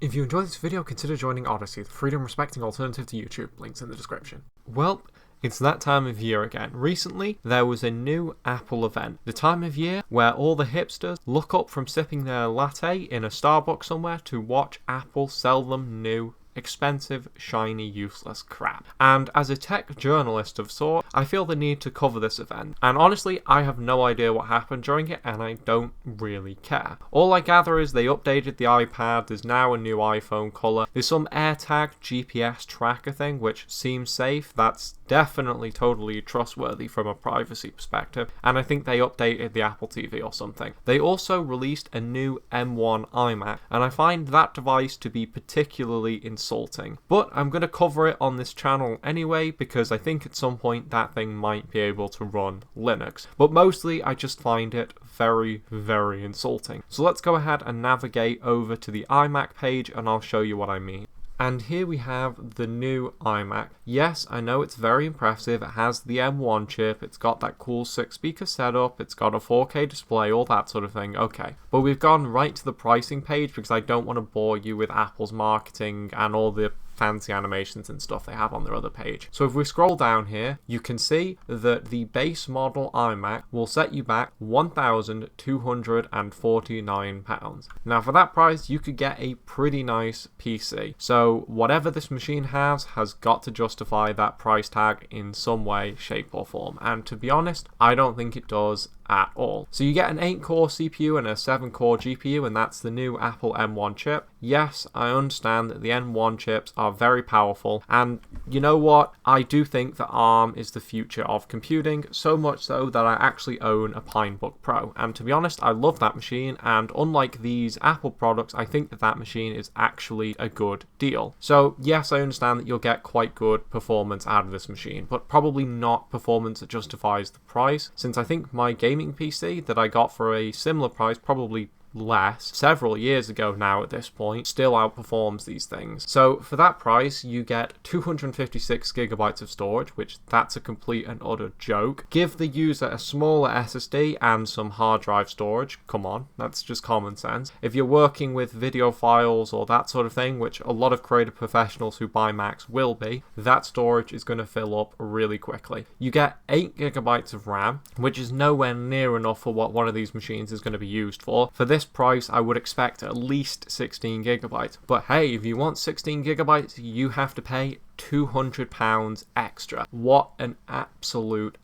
If you enjoyed this video, consider joining Odyssey, the freedom-respecting alternative to YouTube. Links in the description. Well, it's that time of year again. Recently, there was a new Apple event. The time of year where all the hipsters look up from sipping their latte in a Starbucks somewhere to watch Apple sell them new, expensive, shiny, useless crap. And as a tech journalist of sort, I feel the need to cover this event. And honestly, I have no idea what happened during it, and I don't really care. All I gather is they updated the iPad, there's now a new iPhone colour, there's some AirTag GPS tracker thing, which seems safe. That's definitely totally trustworthy from a privacy perspective, and I think they updated the Apple TV or something. They also released a new M1 iMac, and I find that device to be particularly insulting. But I'm going to cover it on this channel anyway, because I think at some point that thing might be able to run Linux. But mostly I just find it very, very insulting. So let's go ahead and navigate over to the iMac page and I'll show you what I mean. And here we have the new iMac. Yes, I know it's very impressive. It has the M1 chip, it's got that cool 6-speaker setup, it's got a 4K display, all that sort of thing. Okay, but we've gone right to the pricing page because I don't want to bore you with Apple's marketing and all the fancy animations and stuff they have on their other page. So if we scroll down here, you can see that the base model iMac will set you back £1,249. Now for that price, you could get a pretty nice PC. So whatever this machine has got to justify that price tag in some way, shape or form. And to be honest, I don't think it does at all. So you get an 8-core CPU and a 7-core GPU, and that's the new Apple M1 chip. Yes, I understand that the M1 chips are very powerful, and you know what? I do think that ARM is the future of computing, so much so that I actually own a Pinebook Pro, and to be honest, I love that machine, and unlike these Apple products, I think that that machine is actually a good deal. So yes, I understand that you'll get quite good performance out of this machine, but probably not performance that justifies the price, since I think my gaming PC that I got for a similar price, probably less, several years ago now at this point, still outperforms these things. So for that price, you get 256 gigabytes of storage, which that's a complete and utter joke. Give the user a smaller SSD and some hard drive storage. Come on, that's just common sense. If you're working with video files or that sort of thing, which a lot of creative professionals who buy Macs will be, that storage is going to fill up really quickly. You get 8 gigabytes of RAM, which is nowhere near enough for what one of these machines is going to be used for. For this price, I would expect at least 16 gigabytes. But hey, if you want 16 gigabytes, you have to pay £200 extra. What an absolute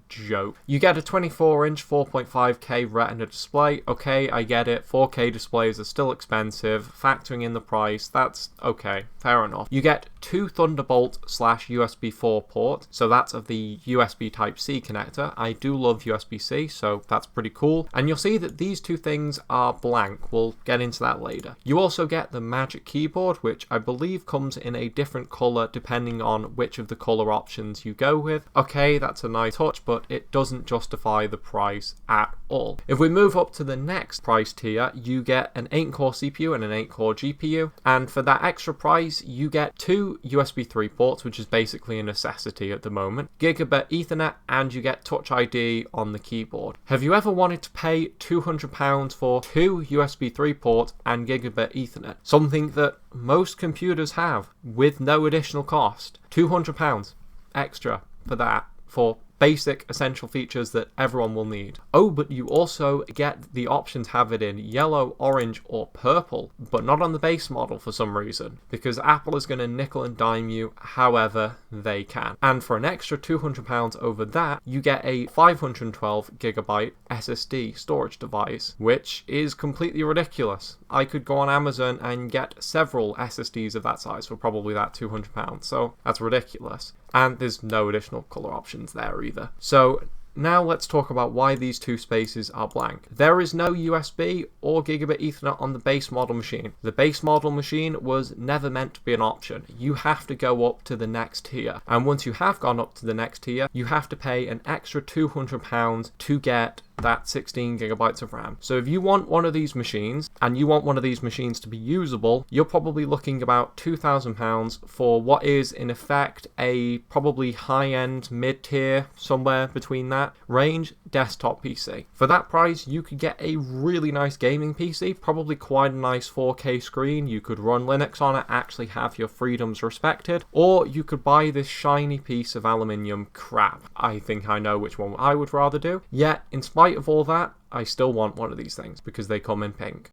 joke. You get a 24-inch 4.5K Retina display. Okay, I get it. 4K displays are still expensive. Factoring in the price, that's okay. Fair enough. You get 2 Thunderbolt/USB 4 ports, so that's of the USB Type-C connector. I do love USB-C, so that's pretty cool. And you'll see that these two things are blank. We'll get into that later. You also get the Magic Keyboard, which I believe comes in a different color depending on which of the color options you go with. Okay, that's a nice touch, but it doesn't justify the price at all. If we move up to the next price tier, you get an 8-core CPU and an 8-core GPU, and for that extra price, you get 2 USB 3 ports, which is basically a necessity at the moment, Gigabit Ethernet, and you get Touch ID on the keyboard. Have you ever wanted to pay £200 for 2 USB 3 ports and Gigabit Ethernet? Something that most computers have with no additional cost. £200 extra for that, for basic essential features that everyone will need. Oh, but you also get the option to have it in yellow, orange, or purple, but not on the base model for some reason, because Apple is going to nickel and dime you however they can. And for an extra £200 over that, you get a 512 gigabyte SSD storage device, which is completely ridiculous. I could go on Amazon and get several SSDs of that size for probably that £200, so that's ridiculous. And there's no additional color options there either. So now let's talk about why these two spaces are blank. There is no USB or Gigabit Ethernet on the base model machine. The base model machine was never meant to be an option. You have to go up to the next tier. And once you have gone up to the next tier, you have to pay an extra £200 to get that 16 gigabytes of RAM. So if you want one of these machines, and you want one of these machines to be usable, you're probably looking about £2,000 for what is in effect a probably high-end, mid-tier, somewhere between that range, desktop PC. For that price, you could get a really nice gaming PC, probably quite a nice 4K screen, you could run Linux on it, actually have your freedoms respected, or you could buy this shiny piece of aluminium crap. I think I know which one I would rather do. Yet, in spite of all that, I still want one of these things because they come in pink.